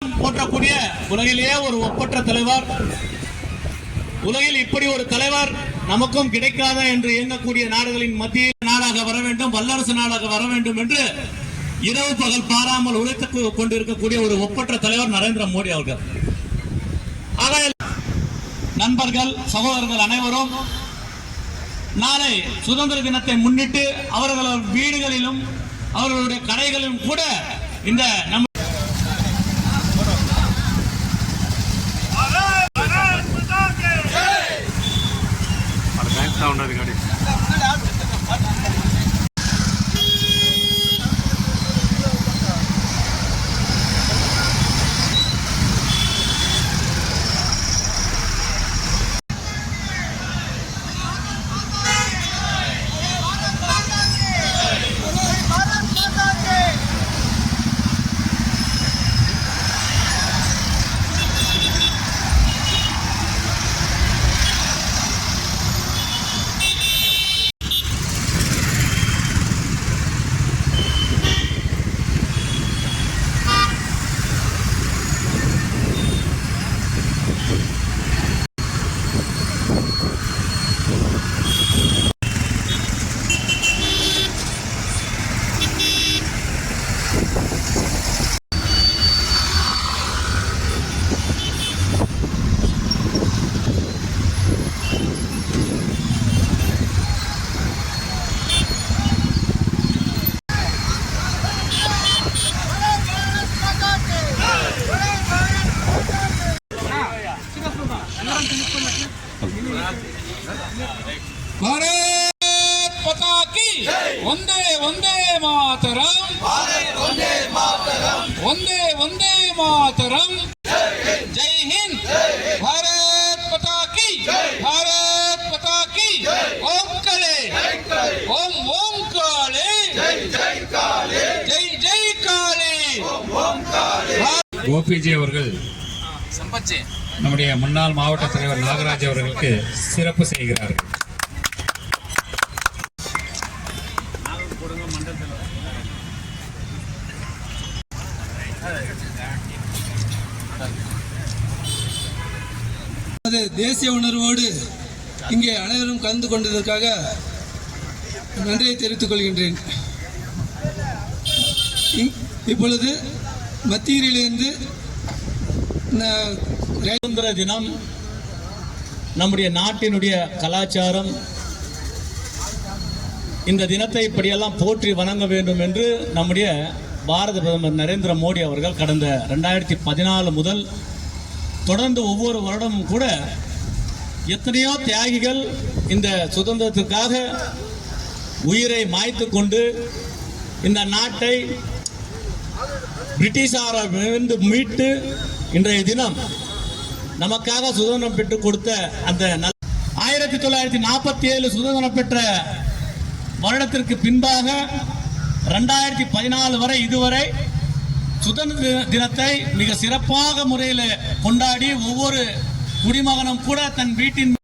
போற்றக்கூடிய உலகிலேயே ஒரு ஒப்பற்ற தலைவர், உலகில் இப்படி ஒரு தலைவர் நமக்கும் கிடைக்காத என்று இயங்கக்கூடிய நாடுகளின் மத்தியில் நாடாக வர வேண்டும், வல்லரசு நாடாக வர வேண்டும் என்று இரவு பகல் பாராமல் உழைத்துக் கொண்டிருக்கக்கூடிய ஒரு ஒப்பற்ற தலைவர் நரேந்திர மோடி அவர்கள். நண்பர்கள், சகோதரர்கள் அனைவரும் நாளை சுதந்திர தினத்தை முன்னிட்டு அவர்களது வீடுகளிலும் அவர்களுடைய கடைகளிலும் கூட இந்த நம்ம भारत माता की वंदे वंदे मातरम, वंदे वंदे मातरम, जय हिंद। भारत माता की, भारत माता की। ओम काले, ओम ओम काले, जय जय काले, जय जय काले, ओम काले। கோபிஜி அவர்கள் நம்முடைய முன்னாள் மாவட்ட தலைவர் நாகராஜ் அவர்களுக்கு சிறப்பு செய்கிறார்கள். தேசிய உணர்வோடு இங்கே அனைவரும் கலந்து கொண்டதற்காக நன்றியை தெரிவித்துக் கொள்கின்றேன். இப்பொழுது மத்தியிலிருந்து சுதந்திர தினம் நம்முடைய நாட்டினுடைய கலாச்சாரம். இந்த தினத்தை இப்படியெல்லாம் போற்றி வணங்க வேண்டும் என்று நம்முடைய பாரத பிரதமர் நரேந்திர மோடி அவர்கள் கடந்த 2014 முதல் தொடர்ந்து ஒவ்வொரு வருடமும் கூட எத்தனையோ தியாகிகள் இந்த சுதந்திரத்திற்காக உயிரை மாய்த்து கொண்டு இந்த நாட்டை பிரிட்டிஷாரிடமிருந்து மீட்டு இன்றைய தினம் நமக்காக சுதந்திரம் பெற்றுக் கொடுத்த அந்த 1947 சுதந்திரம் பெற்ற வருடத்திற்கு பின்பாக 2014 வரை இதுவரை சுதந்திர தினத்தை மிக சிறப்பாக முறையில் கொண்டாடி ஒவ்வொரு குடிமகனும் கூட தன் வீட்டின்